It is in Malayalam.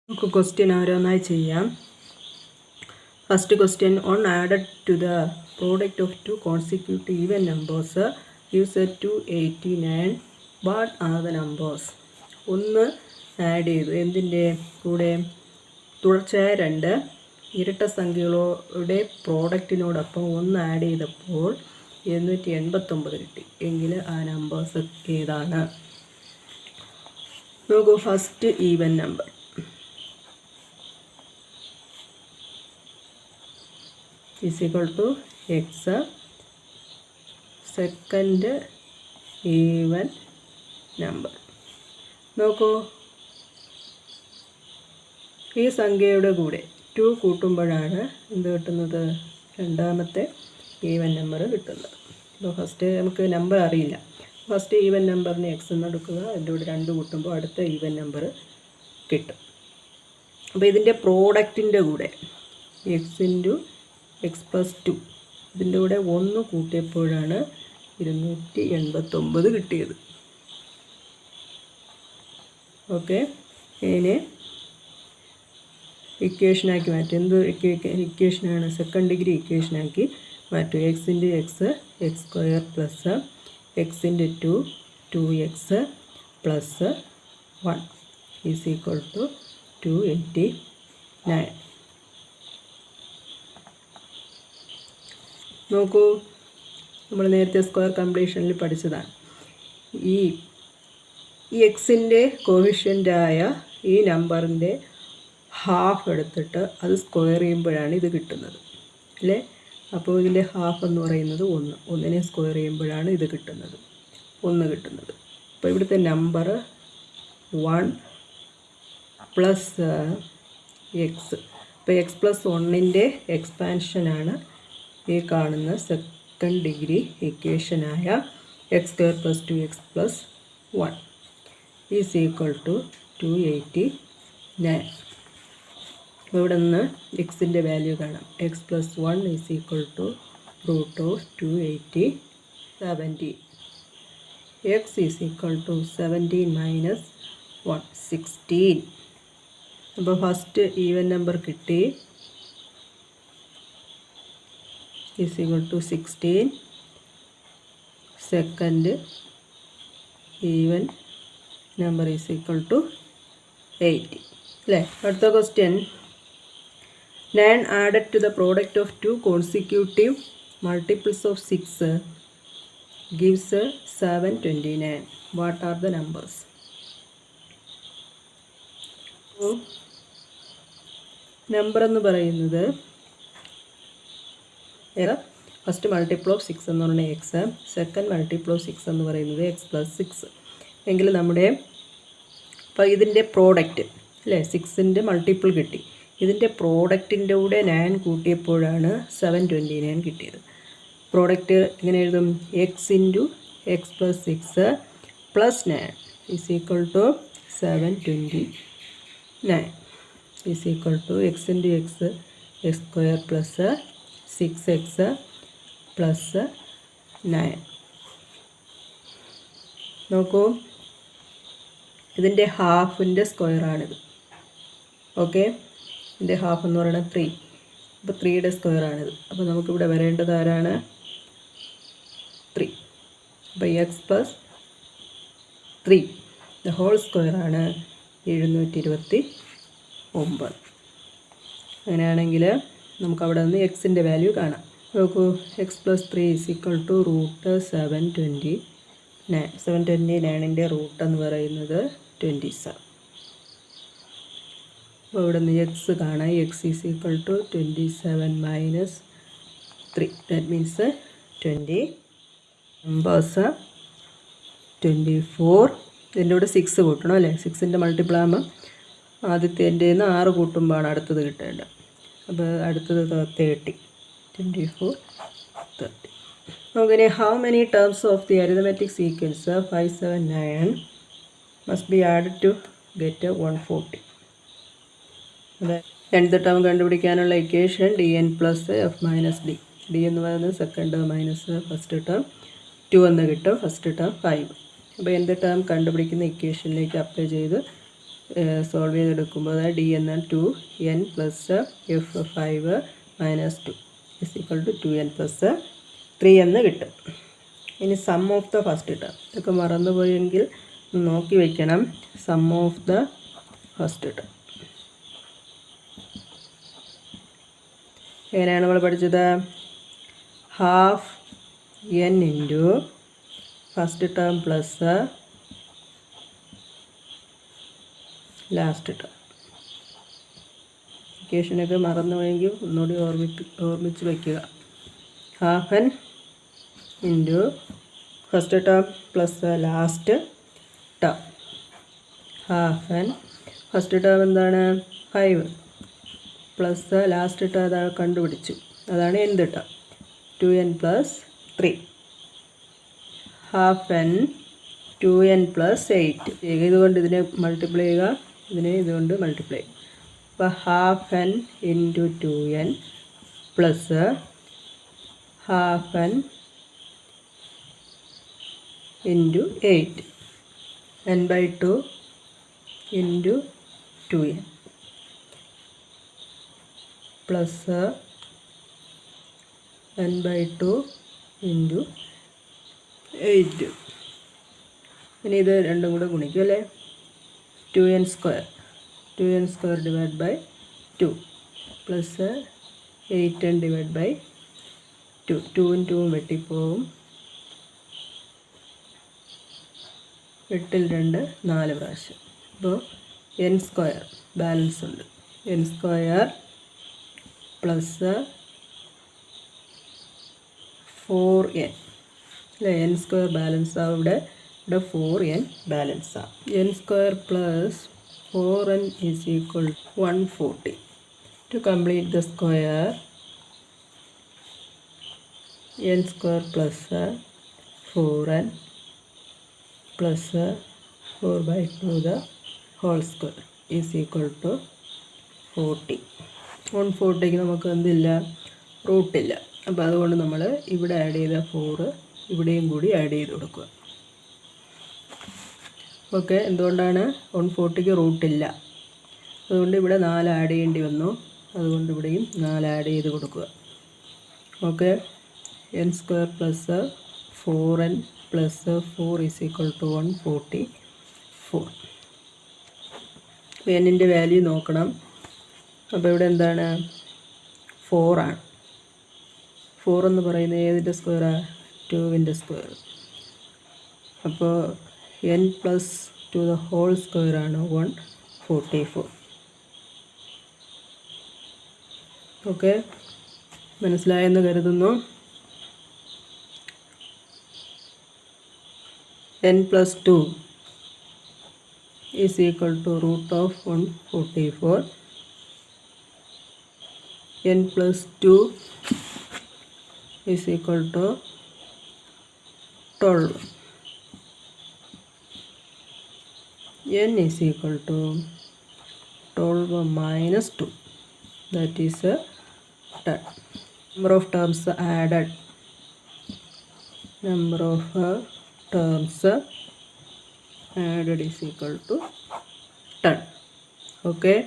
നമുക്ക് ക്വസ്റ്റ്യൻ ഓരോന്നായി ചെയ്യാം. First question, on added to the product of two consecutive even numbers gives 289. What are the numbers? ഒന്ന് ആഡ് ചെയ്തു, എന്തിൻ്റെ കൂടെ? തുടർച്ചയായ രണ്ട് ഇരട്ട സംഖ്യകളുടെ പ്രോഡക്റ്റിനോടൊപ്പം ഒന്ന് ആഡ് ചെയ്തപ്പോൾ 289 കിട്ടി. എങ്കിൽ ആ നമ്പേഴ്സ് ഏതാണ്? നോക്കൂ, first even number is equal to x. Second even number നോക്കൂ, ഈ സംഖ്യയുടെ കൂടെ 2 കൂട്ടുമ്പോഴാണ് എന്ത് കിട്ടുന്നത്? രണ്ടാമത്തെ ഈവൻ നമ്പർ കിട്ടുന്നത്. അപ്പോൾ ഫസ്റ്റ് നമുക്ക് നമ്പർ അറിയില്ല. ഫസ്റ്റ് ഈവൻ നമ്പറിന് എക്സ് എന്ന് എടുക്കുക, അതിൻ്റെ കൂടെ 2 കൂട്ടുമ്പോൾ അടുത്ത ഈവൻ നമ്പർ കിട്ടും. അപ്പോൾ ഇതിൻ്റെ പ്രോഡക്റ്റിൻ്റെ കൂടെ എക്സ് ഇൻറ്റു എക്സ് പ്ലസ് 2 ഇതിൻ്റെ കൂടെ 1 കൂട്ടിയപ്പോഴാണ് 289 കിട്ടിയത്. ഓക്കെ, ഇതിനെ ഇക്വേഷനാക്കി മാറ്റും. എന്ത് ഇക്വേഷനാണ്? സെക്കൻഡ് ഡിഗ്രി ഇക്വേഷനാക്കി മാറ്റും. X into x x square plus x into 2 2x plus 1 is equal to 289. നോക്കൂ, നമ്മൾ നേരത്തെ സ്ക്വയർ കംപ്ലീഷനിൽ പഠിച്ചതാണ്. ഈ എക്സിൻ്റെ കോഫിഷ്യൻ്റായ ഈ നമ്പറിൻ്റെ ഹാഫ് എടുത്തിട്ട് അത് സ്ക്വയർ ചെയ്യുമ്പോഴാണ് ഇത് കിട്ടുന്നത്, അല്ലേ? അപ്പോൾ ഇതിൻ്റെ ഹാഫ് എന്ന് പറയുന്നത് 1. 1നെ സ്ക്വയർ ചെയ്യുമ്പോഴാണ് ഇത് കിട്ടുന്നത്, 1 കിട്ടുന്നത്. അപ്പോൾ ഇവിടുത്തെ നമ്പർ 1 പ്ലസ് എക്സ്. അപ്പോൾ എക്സ് പ്ലസ് 1ൻ്റെ എക്സ്പാൻഷനാണ് ഈ കാണുന്ന സെക്കൻഡ് ഡിഗ്രി ഇക്വേഷനായ x square plus 2x plus 1 is equal to 289. ഇവിടെ നിന്ന് എക്സിൻ്റെ വാല്യൂ കാണാം. X plus 1 is equal to root of 280 17. X is equal to 17 minus 1 16. അപ്പോൾ ഫസ്റ്റ് ഈവൻ നമ്പർ കിട്ടി, is equal to 16. Second even number is equal to 80. അടുത്ത question, 9 added to the product of 2 consecutive multiples of 6 gives 729. What are the numbers? Number എന്ന് പറയുന്നത് ഫസ്റ്റ് മൾട്ടിപ്പിൾ ഓഫ് 6 എന്ന് പറയുന്നത് എക്സ്, സെക്കൻഡ് മൾട്ടിപ്പിൾ ഓഫ് 6 എന്ന് പറയുന്നത് എക്സ് പ്ലസ് 6. എങ്കിൽ നമ്മുടെ ഇപ്പോൾ ഇതിൻ്റെ പ്രോഡക്റ്റ് അല്ലേ, 6ൻ്റെ മൾട്ടിപ്പിൾ കിട്ടി. ഇതിൻ്റെ പ്രോഡക്റ്റിൻ്റെ കൂടെ 9 കൂട്ടിയപ്പോഴാണ് 729 കിട്ടിയത്. പ്രോഡക്റ്റ് എങ്ങനെ എഴുതും? X into x plus 6 plus 9 is equal to 729 is equal to x into x x square plus 6x plus 9. നോക്കൂ, ഇതിൻ്റെ ഹാഫിൻ്റെ സ്ക്വയറാണിത്. ഓക്കെ, ഇതിൻ്റെ ഹാഫ് എന്ന് പറയുന്നത് 3. അപ്പോൾ 3യുടെ സ്ക്വയറാണിത്. അപ്പോൾ നമുക്കിവിടെ വരേണ്ടത് ആരാണ്? 3. അപ്പോൾ എക്സ് പ്ലസ് 3 ദ ഹോൾ സ്ക്വയറാണ് 729. അങ്ങനെയാണെങ്കിൽ നമുക്കവിടെ നിന്ന് എക്സിൻ്റെ വാല്യൂ കാണാം. നോക്കൂ, x plus 3 is equal to root 729. 729ൻ്റെ റൂട്ട് എന്ന് പറയുന്നത് 27. അപ്പോൾ ഇവിടെ നിന്ന് എക്സ് കാണാം. X is equal to 27 minus 3, that means 20. Numbers 24. ഇതിൻ്റെ കൂടെ 6 കൂട്ടണം അല്ലേ? 6ൻ്റെ മൾട്ടിപ്പിൾ ആകുമ്പോൾ ആദ്യത്തേൻ്റെ 6 കൂട്ടുമ്പോഴാണ് അടുത്തത് കിട്ടേണ്ടത്. അപ്പോൾ അടുത്തത് 30. 24 30. അങ്ങനെ how many terms of the arithmetic sequence 579 must be added to get 140. അതായത് nth ടേം കണ്ടുപിടിക്കാനുള്ള equation dn plus f minus d. D എന്ന് പറയുന്നത് second term minus first term 2 എന്ന് കിട്ടും. First term 5. അപ്പോൾ nth ടേം കണ്ടുപിടിക്കുന്ന ഇക്വേഷനിലേക്ക് അപ്ലൈ ചെയ്ത് സോൾവ് ചെയ്തെടുക്കുമ്പോൾ ഡി എന്ന 2n plus f 5 minus 2 is equal to 2n plus 3 എന്ന് കിട്ടും. ഇനി sum of the first term, ഇതൊക്കെ മറന്നുപോയെങ്കിൽ നോക്കി വയ്ക്കണം. Sum of the first term എങ്ങനെയാണ് നമ്മൾ പഠിച്ചത്? Half n into first term plus last term. ഇക്വേഷനൊക്കെ മറന്നുപോയെങ്കിൽ ഒന്നുകൂടി ഓർമ്മിച്ച് വയ്ക്കുക. Half n into first term plus last term. Half n first term എന്താണ്? 5 പ്ലസ് ലാസ്റ്റ് ടേം അതാണ് കണ്ടുപിടിച്ചു, അതാണ് nth term 2n plus 3. Half n 2n plus 8. ഇതുകൊണ്ട് ഇതിനെ മൾട്ടിപ്ലൈ ചെയ്യുക, ഇതിനെ ഇതുകൊണ്ട് മൾട്ടിപ്ലൈ ചെയ്യുക. അപ്പോൾ half n into 2n plus half n into 8 n/2 into 2n plus n/2 into 8. ഇനി ഇത് രണ്ടും കൂടെ ഗുണിക്കും അല്ലേ? 2n square divide by 2 plus 8n divide by 2. 2ഉം 2ഉം വെട്ടിപ്പോവും. 8ൽ 2 4 പ്രാവശ്യം. അപ്പോൾ n സ്ക്വയർ ബാലൻസ് ഉണ്ട്. n സ്ക്വയർ പ്ലസ് 4n അല്ലേ? n സ്ക്വയർ ബാലൻസ് ആവും ഇവിടെ 4n ബാലൻസ് ആവും. n square plus 4n is equal 140. To complete the square n square plus 4n plus 4/2 the whole square is equal to 40. 140ക്ക് നമുക്ക് എന്തില്ല? റൂട്ടില്ല. അപ്പോൾ അതുകൊണ്ട് നമ്മൾ ഇവിടെ ആഡ് ചെയ്ത 4 ഇവിടെയും കൂടി ആഡ് ചെയ്ത് കൊടുക്കുക. ഓക്കെ, എന്തുകൊണ്ടാണ്? 140ക്ക് റൂട്ടില്ല, അതുകൊണ്ട് ഇവിടെ 4 ആഡ് ചെയ്യേണ്ടി വന്നു. അതുകൊണ്ട് ഇവിടെയും 4 ആഡ് ചെയ്ത് കൊടുക്കുക. Okay, n square plus 4n plus 4 is equal to 144. എന്നിൻ്റെ വാല്യൂ നോക്കണം. അപ്പോൾ ഇവിടെ എന്താണ്? 4 ആണ്. 4 എന്ന് പറയുന്നത് ഏതിൻ്റെ സ്ക്വയറാണ്? 2ൻ്റെ സ്ക്വയർ. അപ്പോൾ n പ്ലസ് 2 ദ ഹോൾ സ്ക്വയറാണ് 144. ഓക്കെ, മനസ്സിലായെന്ന് കരുതുന്നു. n plus 2 is equal to root of 144. n plus 2 is equal to 12. n is equal to 12 minus 2, that is 10. Number of terms added. Number of terms added is equal to 10. Okay.